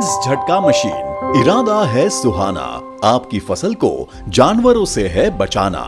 Prince झटका machine. इरादा है सुहाना, आपकी फसल को जानवरों से है बचाना।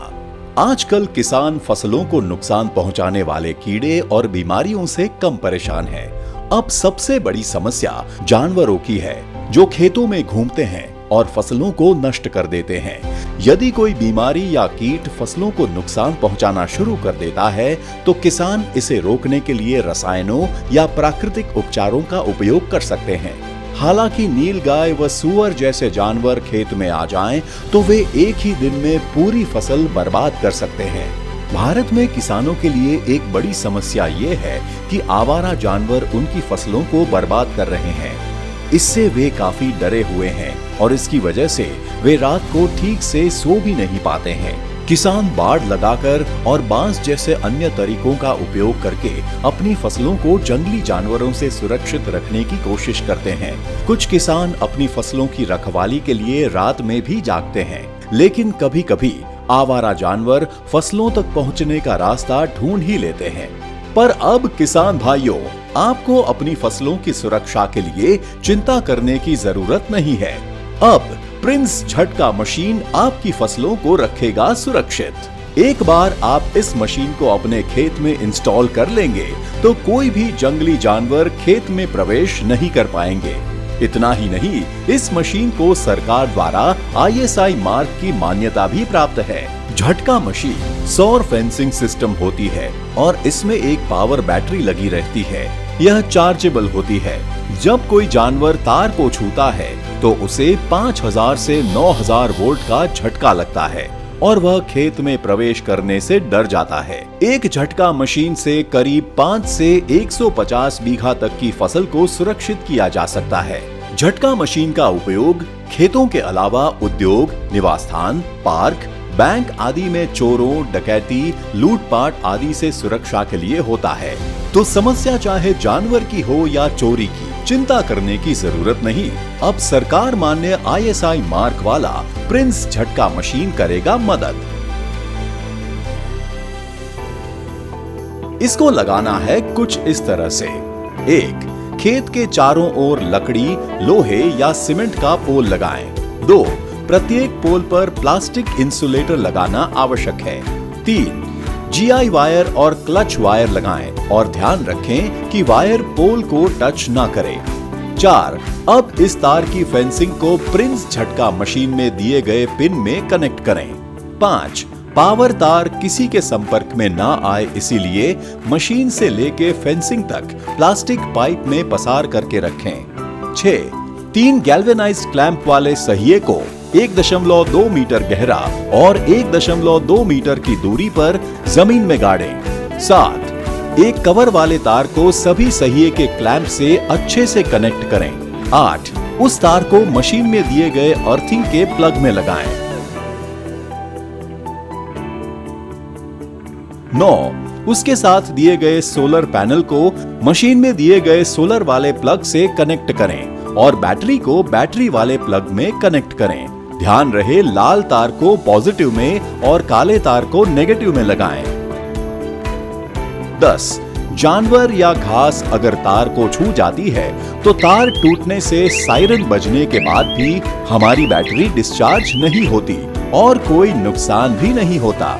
आजकल किसान फसलों को नुकसान पहुंचाने वाले कीड़े और बीमारियों से कम परेशान हैं। अब सबसे बड़ी समस्या जानवरों की है, जो खेतों में घूमते हैं और फसलों को नष्ट कर देते हैं। यदि कोई बीमारी या कीट फसलों को नुकसान पहुंचाना शुरू कर देता है, तो किसान इसे रोकने के लिए रसायनों या प्राकृतिक उपचारों का उपयोग कर सकते हैं। हालांकि नीलगाय व सूअर जैसे जानवर खेत में आ जाएं, तो वे एक ही दिन में पूरी फसल बर्बाद कर सकते हैं। भारत में किसानों के लिए एक बड़ी समस्या ये है कि आवारा जानवर उनकी फसलों को बर्बाद कर रहे हैं। इससे वे काफी डरे हुए हैं और इसकी वजह से वे रात को ठीक से सो भी नहीं पाते हैं। किसान बाड़ लगाकर और बांस जैसे अन्य तरीकों का उपयोग करके अपनी फसलों को जंगली जानवरों से सुरक्षित रखने की कोशिश करते हैं। कुछ किसान अपनी फसलों की रखवाली के लिए रात में भी जागते हैं, लेकिन कभी कभी आवारा जानवर फसलों तक पहुंचने का रास्ता ढूंढ ही लेते हैं। पर अब किसान भाइयों, आपको अपनी फसलों की सुरक्षा के लिए चिंता करने की जरूरत नहीं है। अब प्रिंस झटका मशीन आपकी फसलों को रखेगा सुरक्षित। एक बार आप इस मशीन को अपने खेत में इंस्टॉल कर लेंगे, तो कोई भी जंगली जानवर खेत में प्रवेश नहीं कर पाएंगे। इतना ही नहीं, इस मशीन को सरकार द्वारा ISI मार्क की मान्यता भी प्राप्त है। झटका मशीन सौर फेंसिंग सिस्टम होती है और इसमें एक पावर बैटरी लगी रहती है। यह चार्जेबल होती है। जब कोई जानवर तार को छूता है, तो उसे 5000 से 9000 वोल्ट का झटका लगता है और वह खेत में प्रवेश करने से डर जाता है। एक झटका मशीन से करीब 5 से 150 बीघा तक की फसल को सुरक्षित किया जा सकता है। झटका मशीन का उपयोग खेतों के अलावा उद्योग, निवास स्थान, पार्क, बैंक आदि में चोरों, डकैती, लूटपाट आदि से सुरक्षा के लिए होता है। तो समस्या चाहे जानवर की हो या चोरी की, चिंता करने की जरूरत नहीं। अब सरकार मान्य ISI मार्क वाला प्रिंस झटका मशीन करेगा मदद। इसको लगाना है कुछ इस तरह से। 1. खेत के चारों ओर लकड़ी, लोहे या सीमेंट का पोल लगाएं। 2. प्रत्येक पोल पर प्लास्टिक इंसुलेटर लगाना आवश्यक है। 3. GI वायर और क्लच वायर लगाएं और ध्यान रखें कि वायर पोल को टच ना करे। 4. अब इस तार की फेंसिंग को प्रिंस झटका मशीन में दिए गए पिन में कनेक्ट करें। 5. पावर तार किसी के संपर्क में ना आए, इसीलिए मशीन से लेके फेंसिंग तक प्लास्टिक पाइप में पसार करके रखें। 6. 3 गैल्वेनाइज्ड क्लैंप वाले सहिए को 1.2 मीटर गहरा और 1.2 मीटर की दूरी पर जमीन में गाड़ें। 7. एक कवर वाले तार को सभी सहिए के क्लैंप से अच्छे से कनेक्ट करें। 8. उस तार को मशीन में दिए गए अर्थिंग के प्लग में लगाएं। 9. उसके साथ दिए गए सोलर पैनल को मशीन में दिए गए सोलर वाले प्लग से कनेक्ट करें और बैटरी को बैटरी वाले प्लग में कनेक्ट करें। ध्यान रहे, लाल तार को पॉजिटिव में और काले तार को नेगेटिव में लगाएं। 10. जानवर या घास अगर तार को छू जाती है, तो तार टूटने से सायरन बजने के बाद भी हमारी बैटरी डिस्चार्ज नहीं होती और कोई नुकसान भी नहीं होता।